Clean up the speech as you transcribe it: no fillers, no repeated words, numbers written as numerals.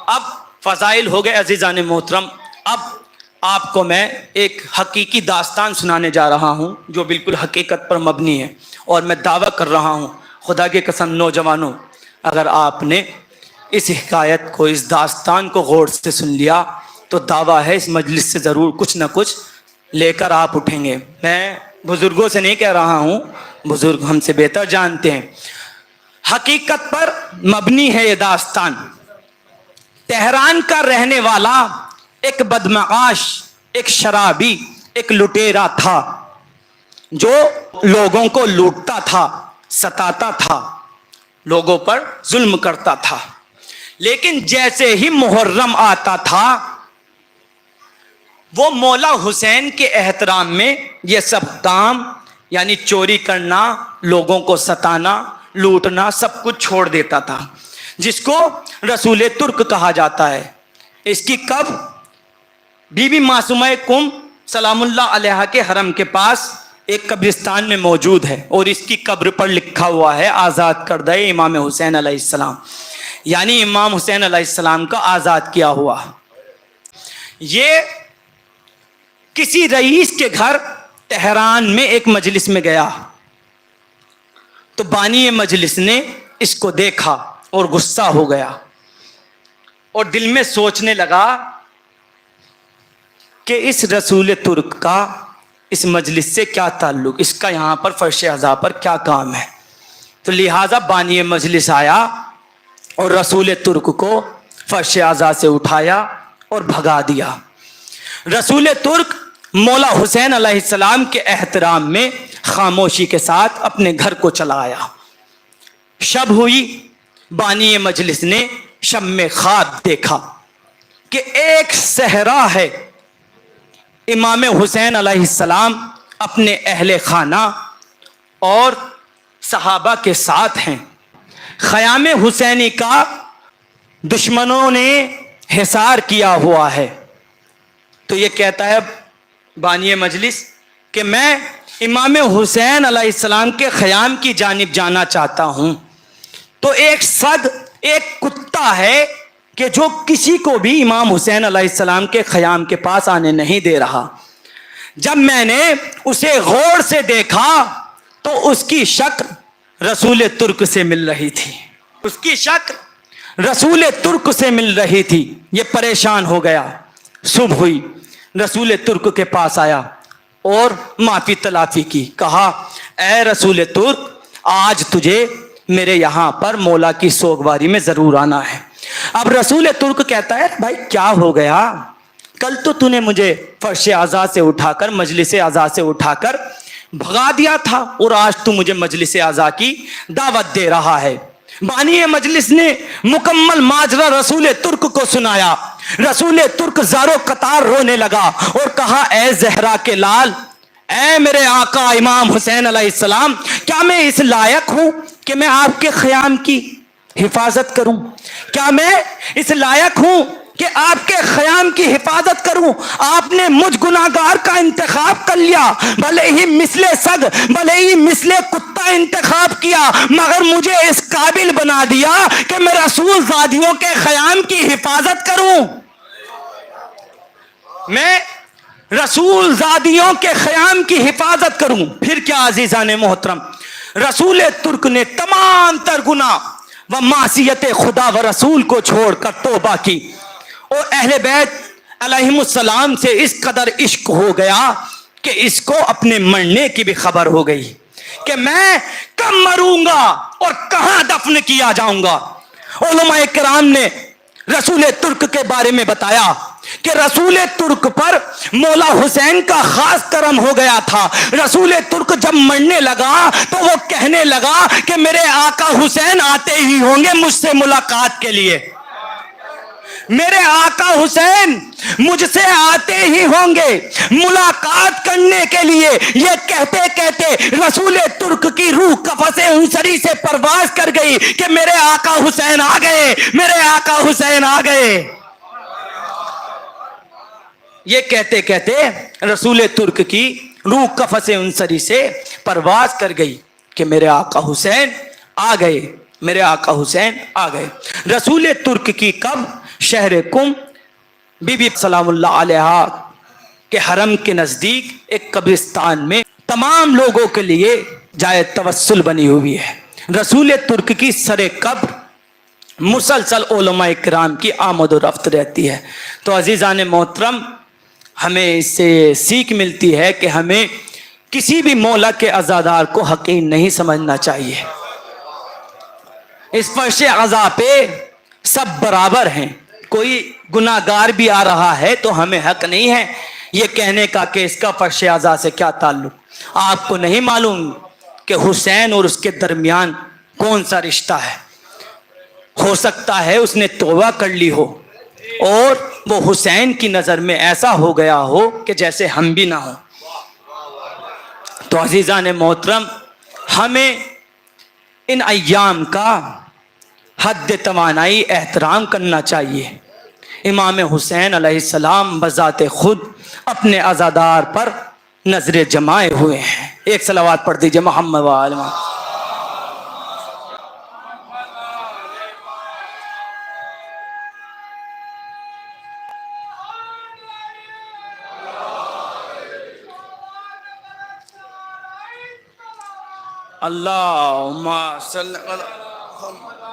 اب فضائل ہو گئے عزیزان محترم. اب آپ کو میں ایک حقیقی داستان سنانے جا رہا ہوں جو بالکل حقیقت پر مبنی ہے, اور میں دعویٰ کر رہا ہوں خدا کی قسم نوجوانوں, اگر آپ نے اس حکایت کو, اس داستان کو غور سے سن لیا تو دعویٰ ہے اس مجلس سے ضرور کچھ نہ کچھ لے کر آپ اٹھیں گے. میں بزرگوں سے نہیں کہہ رہا ہوں, بزرگ ہم سے بہتر جانتے ہیں. حقیقت پر مبنی ہے یہ داستان. تہران کا رہنے والا ایک بدمعاش, ایک شرابی, ایک لٹیرا تھا جو لوگوں کو لوٹتا تھا, ستاتا تھا, لوگوں پر ظلم کرتا تھا. لیکن جیسے ہی محرم آتا تھا وہ مولا حسین کے احترام میں یہ سب کام, یعنی چوری کرنا, لوگوں کو ستانا, لوٹنا, سب کچھ چھوڑ دیتا تھا, جس کو رسول ترک کہا جاتا ہے. اس کی قبر بی بی معصومہ کم سلام اللہ علیہا کے حرم کے پاس ایک قبرستان میں موجود ہے, اور اس کی قبر پر لکھا ہوا ہے آزاد کردہ امام حسین علیہ السلام, یعنی امام حسین علیہ السلام کا آزاد کیا ہوا. یہ کسی رئیس کے گھر تہران میں ایک مجلس میں گیا تو بانی مجلس نے اس کو دیکھا اور غصہ ہو گیا, اور دل میں سوچنے لگا کہ اس رسول ترک کا اس مجلس سے کیا تعلق, اس کا یہاں پر فرش عزا پر کیا کام ہے. تو لہٰذا بانی مجلس آیا اور رسول ترک کو فرش عزا سے اٹھایا اور بھگا دیا. رسول ترک مولا حسین علیہ السلام کے احترام میں خاموشی کے ساتھ اپنے گھر کو چلا آیا. شب ہوئی, بانی مجلس نے شب میں خواب دیکھا کہ ایک صحرا ہے, امام حسین علیہ السلام اپنے اہل خانہ اور صحابہ کے ساتھ ہیں. خیام حسینی کا دشمنوں نے حصار کیا ہوا ہے. تو یہ کہتا ہے بانی مجلس کہ میں امام حسین علیہ السلام کے خیام کی جانب جانا چاہتا ہوں. تو ایک صد, ایک کتا ہے کہ جو کسی کو بھی امام حسین علیہ السلام کے خیام کے پاس آنے نہیں دے رہا. جب میں نے اسے غور سے دیکھا تو اس کی شکل رسول ترک سے مل رہی تھی, اس کی شکل رسول ترک سے مل رہی تھی. یہ پریشان ہو گیا. صبح ہوئی, رسول ترک کے پاس آیا اور معافی تلافی کی. کہا اے رسول ترک, آج تجھے میرے یہاں پر مولا کی سوگواری میں ضرور آنا ہے. اب رسول ترک کہتا ہے بھائی کیا ہو گیا, کل تو نے مجھے فرش عزا سے اٹھا کر, مجلس عزا سے اٹھا کر بھگا دیا تھا, اور آج تو مجھے مجلس عزا کی دعوت دے رہا ہے. بانی مجلس نے مکمل ماجرا رسول ترک کو سنایا. رسول ترک زارو قطار رونے لگا اور کہا اے زہرا کے لال, اے میرے آقا امام حسین علیہ السلام, کیا میں اس لائق ہوں کہ میں آپ کے خیام کی حفاظت کروں؟ کیا میں اس لائق ہوں کہ آپ کے خیام کی حفاظت کروں؟ آپ نے مجھ گناہگار کا انتخاب کر لیا, بھلے ہی مثل سگ, بھلے ہی مثل کتا انتخاب کیا, مگر مجھے اس قابل بنا دیا کہ میں رسول زادیوں کے خیام کی حفاظت کروں. میں رسول زادیوں کے خیام کی حفاظت کروں. پھر کیا عزیزان محترم, رسول ترک نے تمام تر گناہ و معصیت خدا و رسول کو چھوڑ کر توبہ کی, اور اہل بیت علیہم السلام سے اس قدر عشق ہو گیا کہ اس کو اپنے مرنے کی بھی خبر ہو گئی کہ میں کب مروں گا اور کہاں دفن کیا جاؤں گا. علماء کرام نے رسول ترک کے بارے میں بتایا کہ رسول ترک پر مولا حسین کا خاص کرم ہو گیا تھا. رسول ترک جب مرنے لگا تو وہ کہنے لگا کہ میرے آقا حسین آتے ہی ہوں گے مجھ سے ملاقات کے لیے, میرے آقا حسین مجھ سے آتے ہی ہوں گے ملاقات کرنے کے لیے. یہ کہتے کہتے رسول ترک کی روح قفس انصری سے پرواز کر گئی کہ میرے آقا حسین آ گئے, میرے آقا حسین آ گئے. یہ کہتے کہتے رسول ترک کی روح قفس انصری سے پرواز کر گئی کہ میرے آقا حسین آ گئے, میرے آقا حسین آ گئے. رسول ترک کی قبر شہر کم بی بی سلام اللہ علیہ کے حرم کے نزدیک ایک قبرستان میں تمام لوگوں کے لیے جائے توسل بنی ہوئی ہے. رسول ترک کی سر قبر مسلسل علماء کرام کی آمد و رفت رہتی ہے. تو عزیزان محترم، ہمیں اس سے سیکھ ملتی ہے کہ ہمیں کسی بھی مولا کے عزادار کو حقیر نہیں سمجھنا چاہیے. اس فرش عزا پہ سب برابر ہیں. کوئی گناہگار بھی آ رہا ہے تو ہمیں حق نہیں ہے یہ کہنے کا کہ اس کا فرش عزا سے کیا تعلق. آپ کو نہیں معلوم کہ حسین اور اس کے درمیان کون سا رشتہ ہے. ہو سکتا ہے اس نے توبہ کر لی ہو اور وہ حسین کی نظر میں ایسا ہو گیا ہو کہ جیسے ہم بھی نہ ہوں. تو عزیزان محترم، ہمیں ان ایام کا حد توانائی احترام کرنا چاہیے. امام حسین علیہ السلام بذات خود اپنے عزادار پر نظر جمائے ہوئے ہیں. ایک صلوات پڑھ دیجئے محمد و آل محمد. اللہم صلی اللہ